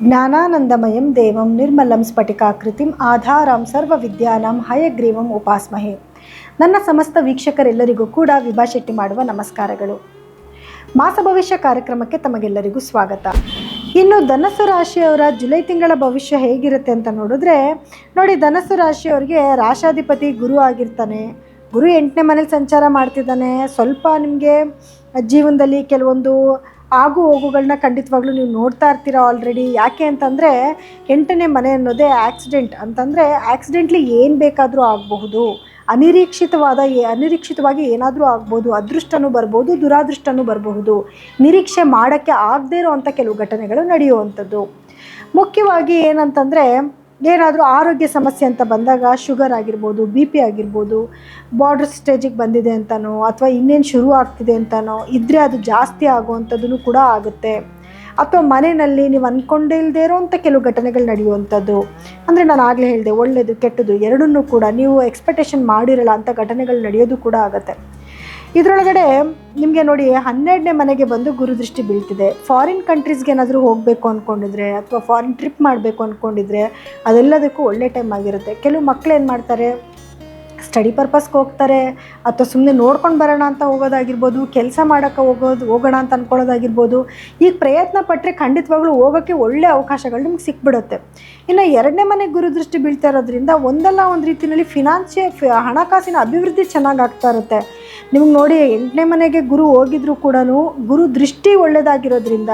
ಜ್ಞಾನಾನಂದಮಯಂ ದೇವಂ ನಿರ್ಮಲಂ ಸ್ಫಟಿಕಾಕೃತಿಂ ಆಧಾರಂ ಸರ್ವವಿದ್ಯಾನಾಂ ಹಯಗ್ರೀವಂ ಉಪಾಸ್ಮಹೆ. ನನ್ನ ಸಮಸ್ತ ವೀಕ್ಷಕರೆಲ್ಲರಿಗೂ ಕೂಡ ವಿಭಾ ಶೆಟ್ಟಿ ಮಾಡುವ ನಮಸ್ಕಾರಗಳು. ಮಾಸ ಭವಿಷ್ಯ ಕಾರ್ಯಕ್ರಮಕ್ಕೆ ತಮಗೆಲ್ಲರಿಗೂ ಸ್ವಾಗತ. ಇನ್ನು ಧನಸ್ಸು ರಾಶಿಯವರ ಜುಲೈ ತಿಂಗಳ ಭವಿಷ್ಯ ಹೇಗಿರುತ್ತೆ ಅಂತ ನೋಡಿದ್ರೆ ನೋಡಿ, ಧನಸ್ಸು ರಾಶಿಯವರಿಗೆ ರಾಶಾಧಿಪತಿ ಗುರು ಆಗಿರ್ತಾನೆ. ಗುರು 8ನೇ ಮನೇಲಿ ಸಂಚಾರ ಮಾಡ್ತಿದ್ದಾನೆ. ಸ್ವಲ್ಪ ನಿಮಗೆ ಜೀವನದಲ್ಲಿ ಕೆಲವೊಂದು ಆಗು ಹೋಗುಗಳನ್ನ ಖಂಡಿತವಾಗ್ಲೂ ನೀವು ನೋಡ್ತಾ ಇರ್ತೀರ ಆಲ್ರೆಡಿ. ಯಾಕೆ ಅಂತಂದರೆ 8ನೇ ಮನೆ ಅನ್ನೋದೇ ಆಕ್ಸಿಡೆಂಟ್ ಅಂತಂದರೆ ಆಕ್ಸಿಡೆಂಟ್ಲಿ ಏನು ಬೇಕಾದರೂ ಆಗಬಹುದು. ಅನಿರೀಕ್ಷಿತವಾಗಿ ಏನಾದರೂ ಆಗ್ಬೋದು. ಅದೃಷ್ಟನೂ ಬರ್ಬೋದು, ದುರಾದೃಷ್ಟನೂ ಬರಬಹುದು. ನಿರೀಕ್ಷೆ ಮಾಡೋಕ್ಕೆ ಆಗದೇ ಇರೋವಂಥ ಕೆಲವು ಘಟನೆಗಳು ನಡೆಯುವಂಥದ್ದು. ಮುಖ್ಯವಾಗಿ ಏನಂತಂದರೆ ಏನಾದರೂ ಆರೋಗ್ಯ ಸಮಸ್ಯೆ ಅಂತ ಬಂದಾಗ ಶುಗರ್ ಆಗಿರ್ಬೋದು, BP ಆಗಿರ್ಬೋದು, ಬಾರ್ಡರ್ ಸ್ಟೇಜಿಗೆ ಬಂದಿದೆ ಅಂತನೋ ಅಥವಾ ಇನ್ನೇನು ಶುರು ಆಗ್ತಿದೆ ಅಂತನೋ ಇದ್ದರೆ ಅದು ಜಾಸ್ತಿ ಆಗುವಂಥದ್ದು ಕೂಡ ಆಗುತ್ತೆ. ಅಥವಾ ಮನೆಯಲ್ಲಿ ನೀವು ಅಂದ್ಕೊಂಡೇ ಇಲ್ಲದೆ ಇರೋವಂಥ ಕೆಲವು ಘಟನೆಗಳು ನಡೆಯುವಂಥದ್ದು. ಅಂದರೆ ನಾನು ಆಗಲೇ ಹೇಳಿದೆ, ಒಳ್ಳೆಯದು ಕೆಟ್ಟದ್ದು ಎರಡನ್ನೂ ಕೂಡ ನೀವು ಎಕ್ಸ್ಪೆಕ್ಟೇಷನ್ ಮಾಡಿರಲ್ಲ ಅಂಥ ಘಟನೆಗಳು ನಡೆಯೋದು ಕೂಡ ಆಗುತ್ತೆ. ಇದರೊಳಗಡೆ ನಿಮಗೆ ನೋಡಿ 12ನೇ ಮನೆಗೆ ಬಂದು ಗುರುದೃಷ್ಟಿ ಬೀಳ್ತಿದೆ. ಫಾರಿನ್ ಕಂಟ್ರೀಸ್ಗೆ ಏನಾದರೂ ಹೋಗಬೇಕು ಅಂದ್ಕೊಂಡಿದ್ರೆ ಅಥವಾ ಫಾರಿನ್ ಟ್ರಿಪ್ ಮಾಡಬೇಕು ಅಂದ್ಕೊಂಡಿದ್ರೆ ಅದೆಲ್ಲದಕ್ಕೂ ಒಳ್ಳೆ ಟೈಮ್ ಆಗಿರುತ್ತೆ. ಕೆಲವು ಮಕ್ಕಳು ಏನು ಮಾಡ್ತಾರೆ, ಸ್ಟಡಿ ಪರ್ಪಸ್ಗೆ ಹೋಗ್ತಾರೆ ಅಥವಾ ಸುಮ್ಮನೆ ನೋಡ್ಕೊಂಡು ಬರೋಣ ಅಂತ ಹೋಗೋದಾಗಿರ್ಬೋದು, ಕೆಲಸ ಮಾಡೋಕ್ಕೆ ಹೋಗೋಣ ಅಂತ ಅಂದ್ಕೊಳ್ಳೋದಾಗಿರ್ಬೋದು. ಈಗ ಪ್ರಯತ್ನ ಪಟ್ಟರೆ ಖಂಡಿತವಾಗ್ಲೂ ಹೋಗೋಕ್ಕೆ ಒಳ್ಳೆ ಅವಕಾಶಗಳು ನಿಮ್ಗೆ ಸಿಕ್ಬಿಡುತ್ತೆ. ಇನ್ನು 2ನೇ ಮನೆಗೆ ಗುರುದೃಷ್ಟಿ ಬೀಳ್ತಾ ಇರೋದ್ರಿಂದ ಒಂದಲ್ಲ ಒಂದು ರೀತಿಯಲ್ಲಿ ಹಣಕಾಸಿನ ಅಭಿವೃದ್ಧಿ ಚೆನ್ನಾಗಿ ಆಗ್ತಾ ಇರುತ್ತೆ. ನಿಮ್ಗೆ ನೋಡಿ 8ನೇ ಮನೆಗೆ ಗುರು ಹೋಗಿದ್ರು ಕೂಡ ಗುರು ದೃಷ್ಟಿ ಒಳ್ಳೆಯದಾಗಿರೋದ್ರಿಂದ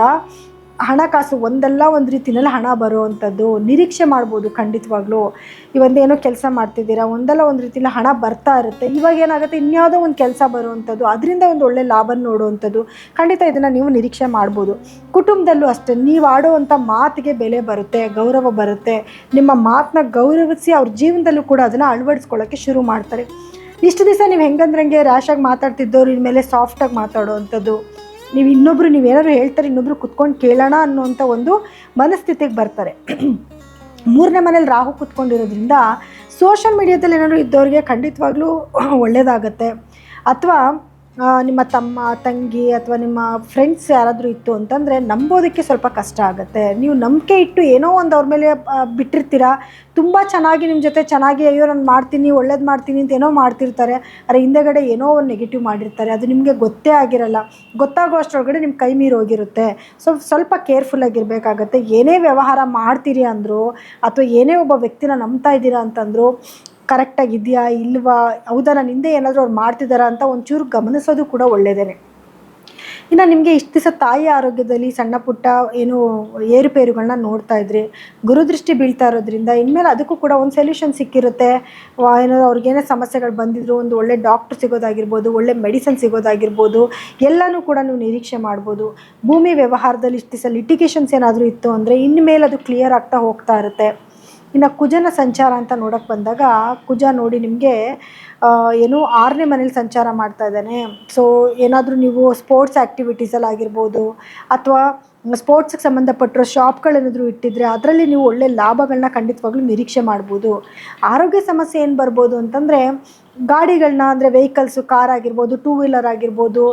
ಹಣಕಾಸು ಒಂದಲ್ಲ ಒಂದು ರೀತಿಯಲ್ಲಿ ಹಣ ಬರುವಂಥದ್ದು ನಿರೀಕ್ಷೆ ಮಾಡ್ಬೋದು. ಖಂಡಿತವಾಗ್ಲೂ ಇವೊಂದೇನೋ ಕೆಲಸ ಮಾಡ್ತಿದ್ದೀರಾ, ಒಂದಲ್ಲ ಒಂದು ರೀತಿಯಲ್ಲಿ ಹಣ ಬರ್ತಾ ಇರುತ್ತೆ. ಇವಾಗ ಏನಾಗುತ್ತೆ, ಇನ್ಯಾವುದೋ ಒಂದು ಕೆಲಸ ಬರುವಂಥದ್ದು, ಅದರಿಂದ ಒಂದು ಒಳ್ಳೆ ಲಾಭ ನೋಡುವಂಥದ್ದು. ಖಂಡಿತ ಇದನ್ನು ನೀವು ನಿರೀಕ್ಷೆ ಮಾಡ್ಬೋದು. ಕುಟುಂಬದಲ್ಲೂ ಅಷ್ಟೇ, ನೀವು ಆಡೋವಂಥ ಮಾತಿಗೆ ಬೆಲೆ ಬರುತ್ತೆ, ಗೌರವ ಬರುತ್ತೆ. ನಿಮ್ಮ ಮಾತನ್ನ ಗೌರವಿಸಿ ಅವ್ರ ಜೀವನದಲ್ಲೂ ಕೂಡ ಅದನ್ನು ಅಳವಡಿಸ್ಕೊಳ್ಳೋಕ್ಕೆ ಶುರು ಮಾಡ್ತಾರೆ. ಇಷ್ಟು ದಿವಸ ನೀವು ಹೆಂಗಂದ್ರಂಗೆ ರ್ಯಾಶಾಗಿ ಮಾತಾಡ್ತಿದ್ದವ್ರು ಇನ್ಮೇಲೆ ಸಾಫ್ಟಾಗಿ ಮಾತಾಡೋವಂಥದ್ದು. ನೀವೇನಾದ್ರು ಹೇಳ್ತಾರೆ, ಇನ್ನೊಬ್ರು ಕುತ್ಕೊಂಡು ಕೇಳೋಣ ಅನ್ನೋವಂಥ ಒಂದು ಮನಸ್ಥಿತಿಗೆ ಬರ್ತಾರೆ. 3ನೇ ಮನೇಲಿ ರಾಹು ಕುತ್ಕೊಂಡಿರೋದ್ರಿಂದ ಸೋಷಲ್ ಮೀಡಿಯಾದಲ್ಲಿ ಏನಾದರೂ ಇದ್ದವ್ರಿಗೆ ಖಂಡಿತವಾಗ್ಲೂ ಒಳ್ಳೆಯದಾಗತ್ತೆ. ಅಥವಾ ನಿಮ್ಮ ತಮ್ಮ ತಂಗಿ ಅಥವಾ ನಿಮ್ಮ ಫ್ರೆಂಡ್ಸ್ ಯಾರಾದರೂ ಇತ್ತು ಅಂತಂದರೆ ನಂಬೋದಕ್ಕೆ ಸ್ವಲ್ಪ ಕಷ್ಟ ಆಗುತ್ತೆ. ನೀವು ನಂಬಿಕೆ ಇಟ್ಟು ಏನೋ ಒಂದು ಅವ್ರ ಮೇಲೆ ಬಿಟ್ಟಿರ್ತೀರಾ. ತುಂಬ ಚೆನ್ನಾಗಿ ನಿಮ್ಮ ಜೊತೆ ಚೆನ್ನಾಗಿ ಅಯ್ಯೋ ನಾನು ಮಾಡ್ತೀನಿ, ಒಳ್ಳೇದು ಮಾಡ್ತೀನಿ ಅಂತ ಏನೋ ಮಾಡ್ತಿರ್ತಾರೆ. ಆದರೆ ಹಿಂದೆಗಡೆ ಏನೋ ಒಂದು ನೆಗೆಟಿವ್ ಮಾಡಿರ್ತಾರೆ. ಅದು ನಿಮಗೆ ಗೊತ್ತೇ ಆಗಿರಲ್ಲ. ಗೊತ್ತಾಗೋ ಅಷ್ಟರೊಳಗಡೆ ನಿಮ್ಮ ಕೈ ಮೀರಿ ಹೋಗಿರುತ್ತೆ. ಸ್ವಲ್ಪ ಕೇರ್ಫುಲ್ಲಾಗಿರಬೇಕಾಗತ್ತೆ. ಏನೇ ವ್ಯವಹಾರ ಮಾಡ್ತೀರಿ ಅಂದರು ಅಥವಾ ಏನೇ ಒಬ್ಬ ವ್ಯಕ್ತಿನ ನಂಬ್ತಾ ಇದ್ದೀರಾ ಅಂತಂದರು, ಕರೆಕ್ಟಾಗಿದೆಯಾ ಇಲ್ವಾ, ಹೌದಾ ನಾನು ಹಿಂದೆ ಏನಾದರೂ ಅವ್ರು ಮಾಡ್ತಿದ್ದಾರಾ ಅಂತ ಒಂಚೂರು ಗಮನಿಸೋದು ಕೂಡ ಒಳ್ಳೆಯದೇ. ಇನ್ನು ನಿಮಗೆ ಇಷ್ಟು ದಿವಸ ತಾಯಿ ಆರೋಗ್ಯದಲ್ಲಿ ಸಣ್ಣ ಪುಟ್ಟ ಏನು ಏರುಪೇರುಗಳನ್ನ ನೋಡ್ತಾ ಇದ್ರಿ. ಗುರುದೃಷ್ಟಿ ಬೀಳ್ತಾ ಇರೋದ್ರಿಂದ ಇನ್ಮೇಲೆ ಅದಕ್ಕೂ ಕೂಡ ಒಂದು ಸೊಲ್ಯೂಷನ್ ಸಿಕ್ಕಿರುತ್ತೆ. ಏನಾದ್ರು ಅವ್ರಿಗೇನೇ ಸಮಸ್ಯೆಗಳು ಬಂದಿದ್ರು ಒಂದು ಒಳ್ಳೆ ಡಾಕ್ಟ್ರ್ ಸಿಗೋದಾಗಿರ್ಬೋದು, ಒಳ್ಳೆ ಮೆಡಿಸಿನ್ ಸಿಗೋದಾಗಿರ್ಬೋದು, ಎಲ್ಲನೂ ಕೂಡ ನೀವು ನಿರೀಕ್ಷೆ ಮಾಡ್ಬೋದು. ಭೂಮಿ ವ್ಯವಹಾರದಲ್ಲಿ ಇಷ್ಟು ದಿವಸ ಲಿಟಿಗೇಷನ್ಸ್ ಏನಾದರೂ ಇತ್ತು ಅಂದರೆ ಇನ್ಮೇಲೆ ಅದು ಕ್ಲಿಯರ್ ಆಗ್ತಾ ಹೋಗ್ತಾ ಇರುತ್ತೆ. ಇನ್ನು ಕುಜನ ಸಂಚಾರ ಅಂತ ನೋಡೋಕ್ಕೆ ಬಂದಾಗ ಕುಜ ನೋಡಿ ನಿಮಗೆ 6ನೇ ಮನೇಲಿ ಸಂಚಾರ ಮಾಡ್ತಾ ಇದ್ದಾನೆ. ಸೊ ಏನಾದರೂ ನೀವು ಸ್ಪೋರ್ಟ್ಸ್ ಆ್ಯಕ್ಟಿವಿಟೀಸಲ್ಲಿ ಆಗಿರ್ಬೋದು ಅಥವಾ ಸ್ಪೋರ್ಟ್ಸ್ಗೆ ಸಂಬಂಧಪಟ್ಟಿರೋ ಶಾಪ್ಗಳೇನಾದರೂ ಇಟ್ಟಿದ್ರೆ ಅದರಲ್ಲಿ ನೀವು ಒಳ್ಳೆ ಲಾಭಗಳನ್ನ ಖಂಡಿತವಾಗ್ಲೂ ನಿರೀಕ್ಷೆ ಮಾಡ್ಬೋದು. ಆರೋಗ್ಯ ಸಮಸ್ಯೆ ಏನು ಬರ್ಬೋದು ಅಂತಂದರೆ ಗಾಡಿಗಳನ್ನ ಅಂದರೆ ವೆಹಿಕಲ್ಸು, ಕಾರ್ ಆಗಿರ್ಬೋದು, 2 ವೀಲರ್ ಆಗಿರ್ಬೋದು,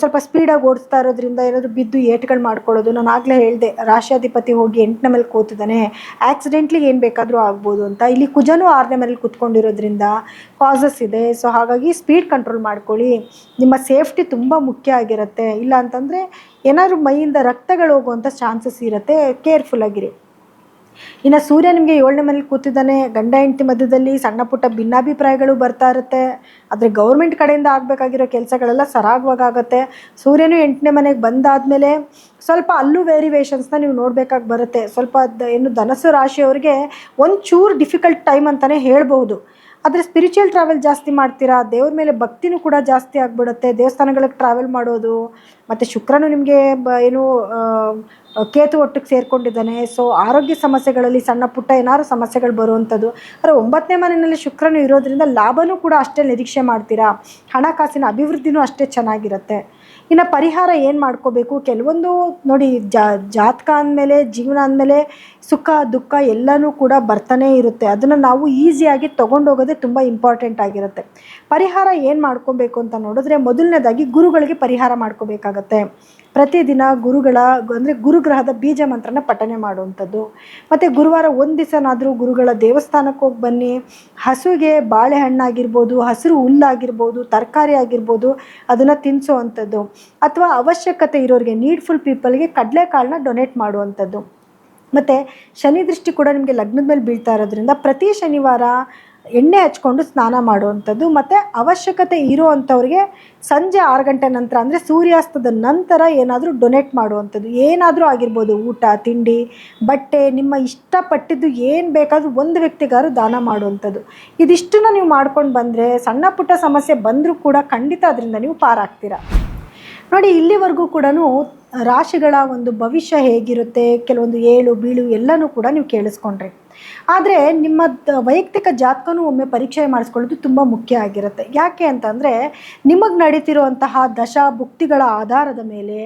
ಸ್ವಲ್ಪ ಸ್ಪೀಡಾಗಿ ಓಡಿಸ್ತಾ ಇರೋದ್ರಿಂದ ಏನಾದರೂ ಬಿದ್ದು ಏಟ್ಗಳು ಮಾಡ್ಕೊಳ್ಳೋದು. ನಾನು ಆಗಲೇ ಹೇಳಿದೆ, ರಾಶಿಯಾಧಿಪತಿ ಹೋಗಿ 8ನೇ ಮೇಲೆ ಕೂತಿದ್ದಾನೆ, ಆಕ್ಸಿಡೆಂಟ್ಲಿ ಏನು ಬೇಕಾದರೂ ಆಗ್ಬೋದು ಅಂತ. ಇಲ್ಲಿ ಕುಜನೂ 6ನೇ ಮನೇಲಿ ಕೂತ್ಕೊಂಡಿರೋದ್ರಿಂದ ಕಾಸಸ್ ಇದೆ. ಸೊ ಹಾಗಾಗಿ ಸ್ಪೀಡ್ ಕಂಟ್ರೋಲ್ ಮಾಡ್ಕೊಳ್ಳಿ. ನಿಮ್ಮ ಸೇಫ್ಟಿ ತುಂಬ ಮುಖ್ಯ ಆಗಿರುತ್ತೆ. ಇಲ್ಲ ಅಂತಂದರೆ ಏನಾದರೂ ಮೈಯಿಂದ ರಕ್ತಗಳು ಹೋಗುವಂಥ ಚಾನ್ಸಸ್ ಇರುತ್ತೆ. ಕೇರ್ಫುಲ್ಲಾಗಿರಿ. ಇನ್ನು ಸೂರ್ಯ ನಿಮಗೆ 7ನೇ ಮನೇಲಿ ಕೂತಿದ್ದಾನೆ. ಗಂಡ ಹೆಂಡತಿ ಮಧ್ಯದಲ್ಲಿ ಸಣ್ಣ ಪುಟ್ಟ ಭಿನ್ನಾಭಿಪ್ರಾಯಗಳು ಬರ್ತಾ ಇರುತ್ತೆ. ಆದರೆ ಗೌರ್ಮೆಂಟ್ ಕಡೆಯಿಂದ ಆಗಬೇಕಾಗಿರೋ ಕೆಲಸಗಳೆಲ್ಲ ಸರಾಗವಾಗುತ್ತೆ. ಸೂರ್ಯನು 8ನೇ ಮನೆಗೆ ಬಂದಾದಮೇಲೆ ಸ್ವಲ್ಪ ಅಲ್ಲೂ ವೇರಿಯೇಷನ್ಸ್ನ ನೀವು ನೋಡಬೇಕಾಗಿ ಬರುತ್ತೆ. ಸ್ವಲ್ಪ ಧನಸ್ಸು ರಾಶಿಯವರಿಗೆ ಒಂಚೂರು ಡಿಫಿಕಲ್ಟ್ ಟೈಮ್ ಅಂತಲೇ ಹೇಳ್ಬೋದು. ಆದರೆ ಸ್ಪಿರಿಚುವಲ್ ಟ್ರಾವೆಲ್ ಜಾಸ್ತಿ ಮಾಡ್ತೀರಾ, ದೇವ್ರ ಮೇಲೆ ಭಕ್ತಿನೂ ಕೂಡ ಜಾಸ್ತಿ ಆಗಿಬಿಡುತ್ತೆ. ದೇವಸ್ಥಾನಗಳಿಗೆ ಟ್ರಾವೆಲ್ ಮಾಡೋದು. ಮತ್ತು ಶುಕ್ರನು ನಿಮಗೆ ಕೇತು ಒಟ್ಟಿಗೆ ಸೇರಿಕೊಂಡಿದ್ದಾನೆ. ಸೊ ಆರೋಗ್ಯ ಸಮಸ್ಯೆಗಳಲ್ಲಿ ಸಣ್ಣ ಪುಟ್ಟ ಏನಾದ್ರು ಸಮಸ್ಯೆಗಳು ಬರುವಂಥದ್ದು. ಆದರೆ 9ನೇ ಮನೆಯಲ್ಲಿ ಶುಕ್ರನು ಇರೋದ್ರಿಂದ ಲಾಭನೂ ಕೂಡ ಅಷ್ಟೇ ನಿರೀಕ್ಷೆ ಮಾಡ್ತೀರಾ. ಹಣಕಾಸಿನ ಅಭಿವೃದ್ಧಿನೂ ಅಷ್ಟೇ ಚೆನ್ನಾಗಿರುತ್ತೆ. ಇನ್ನು ಪರಿಹಾರ ಏನು ಮಾಡ್ಕೋಬೇಕು, ಕೆಲವೊಂದು ನೋಡಿ ಜಾತಕ ಅಂದಮೇಲೆ ಜೀವನ ಅಂದಮೇಲೆ ಸುಖ ದುಃಖ ಎಲ್ಲನೂ ಕೂಡ ಬರ್ತಾನೆ ಇರುತ್ತೆ. ಅದನ್ನು ನಾವು ಈಸಿಯಾಗಿ ತೊಗೊಂಡೋಗೋದೇ ತುಂಬ ಇಂಪಾರ್ಟೆಂಟ್ ಆಗಿರುತ್ತೆ. ಪರಿಹಾರ ಏನು ಮಾಡ್ಕೋಬೇಕು ಅಂತ ನೋಡಿದ್ರೆ ಮೊದಲನೇದಾಗಿ ಗುರುಗಳಿಗೆ ಪರಿಹಾರ ಮಾಡ್ಕೋಬೇಕಾಗತ್ತೆ. ಪ್ರತಿದಿನ ಅಂದರೆ ಗುರುಗ್ರಹದ ಬೀಜ ಮಂತ್ರನ ಪಠನೆ ಮಾಡುವಂಥದ್ದು. ಮತ್ತು ಗುರುವಾರ ಒಂದು ದಿವಸನಾದರೂ ಗುರುಗಳ ದೇವಸ್ಥಾನಕ್ಕೆ ಹೋಗಿ ಬನ್ನಿ. ಹಸುಗೆ ಬಾಳೆಹಣ್ಣಾಗಿರ್ಬೋದು, ಹಸಿರು ಹುಲ್ಲಾಗಿರ್ಬೋದು, ತರಕಾರಿ ಆಗಿರ್ಬೋದು, ಅದನ್ನು ತಿನ್ನಿಸೋವಂಥದ್ದು. ಅಥವಾ ಅವಶ್ಯಕತೆ ಇರೋರಿಗೆ, ನೀಡ್ಫುಲ್ ಪೀಪಲ್ಗೆ ಕಡಲೆಕಾಳನ್ನ ಡೊನೇಟ್ ಮಾಡುವಂಥದ್ದು. ಮತ್ತು ಶನಿ ದೃಷ್ಟಿ ಕೂಡ ನಿಮಗೆ ಲಗ್ನದ ಮೇಲೆ ಬೀಳ್ತಾ ಇರೋದ್ರಿಂದ ಪ್ರತಿ ಶನಿವಾರ ಎಣ್ಣೆ ಹಚ್ಕೊಂಡು ಸ್ನಾನ ಮಾಡುವಂಥದ್ದು. ಮತ್ತು ಅವಶ್ಯಕತೆ ಇರೋ ಅಂಥವ್ರಿಗೆ ಸಂಜೆ 6 ಗಂಟೆ ನಂತರ, ಅಂದರೆ ಸೂರ್ಯಾಸ್ತದ ನಂತರ ಏನಾದರೂ ಡೊನೇಟ್ ಮಾಡುವಂಥದ್ದು. ಏನಾದರೂ ಆಗಿರ್ಬೋದು, ಊಟ, ತಿಂಡಿ, ಬಟ್ಟೆ, ನಿಮ್ಮ ಇಷ್ಟಪಟ್ಟಿದ್ದು ಏನು ಬೇಕಾದರೂ ಒಂದು ವ್ಯಕ್ತಿಗಾರು ದಾನ ಮಾಡುವಂಥದ್ದು. ಇದಿಷ್ಟನ್ನು ನೀವು ಮಾಡ್ಕೊಂಡು ಬಂದರೆ ಸಣ್ಣ ಪುಟ್ಟ ಸಮಸ್ಯೆ ಬಂದರೂ ಕೂಡ ಖಂಡಿತ ಅದರಿಂದ ನೀವು ಪಾರಾಗ್ತೀರ. ನೋಡಿ, ಇಲ್ಲಿವರೆಗೂ ಕೂಡ ರಾಶಿಗಳ ಒಂದು ಭವಿಷ್ಯ ಹೇಗಿರುತ್ತೆ, ಕೆಲವೊಂದು ಏಳು ಬೀಳು ಎಲ್ಲನೂ ಕೂಡ ನೀವು ಕೇಳಿಸ್ಕೊಂಡ್ರಿ. ಆದರೆ ನಿಮ್ಮ ವೈಯಕ್ತಿಕ ಜಾತಕನೂ ಒಮ್ಮೆ ಪರೀಕ್ಷೆ ಮಾಡಿಸ್ಕೊಳ್ಳೋದು ತುಂಬ ಮುಖ್ಯ ಆಗಿರುತ್ತೆ. ಯಾಕೆ ಅಂತಂದರೆ ನಿಮಗೆ ನಡೀತಿರುವಂತಹ ದಶಾ ಭುಕ್ತಿಗಳ ಆಧಾರದ ಮೇಲೆ,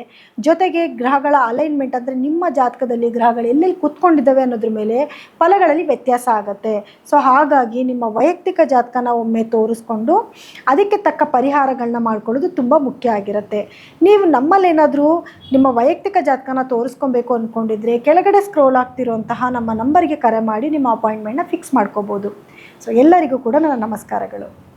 ಜೊತೆಗೆ ಗ್ರಹಗಳ ಅಲೈನ್ಮೆಂಟ್, ಅಂದರೆ ನಿಮ್ಮ ಜಾತಕದಲ್ಲಿ ಗ್ರಹಗಳು ಎಲ್ಲೆಲ್ಲಿ ಕೂತ್ಕೊಂಡಿದ್ದಾವೆ ಅನ್ನೋದ್ರ ಮೇಲೆ ಫಲಗಳಲ್ಲಿ ವ್ಯತ್ಯಾಸ ಆಗುತ್ತೆ. ಸೊ ಹಾಗಾಗಿ ನಿಮ್ಮ ವೈಯಕ್ತಿಕ ಜಾತಕನ ಒಮ್ಮೆ ತೋರಿಸ್ಕೊಂಡು ಅದಕ್ಕೆ ತಕ್ಕ ಪರಿಹಾರಗಳನ್ನ ಮಾಡ್ಕೊಳ್ಳೋದು ತುಂಬ ಮುಖ್ಯ ಆಗಿರುತ್ತೆ. ನೀವು ನಮ್ಮಲ್ಲೇನಾದರೂ ನಿಮ್ಮ ವೈಯಕ್ತಿಕ ಜಾತಕನ ತೋರಿಸ್ಕೊಬೇಕು ಅಂದ್ಕೊಂಡಿದ್ರೆ ಕೆಳಗಡೆ ಸ್ಕ್ರೋಲ್ ಆಗ್ತಿರುವಂತಹ ನಮ್ಮ ನಂಬರ್ಗೆ ಕರೆ ಮಾಡಿ ನಿಮ್ಮ ಅಪಾಯಿಂಟ್ಮೆಂಟ್ನ ಫಿಕ್ಸ್ ಮಾಡ್ಕೋಬೋದು. ಸೊ ಎಲ್ಲರಿಗೂ ಕೂಡ ನನ್ನ ನಮಸ್ಕಾರಗಳು.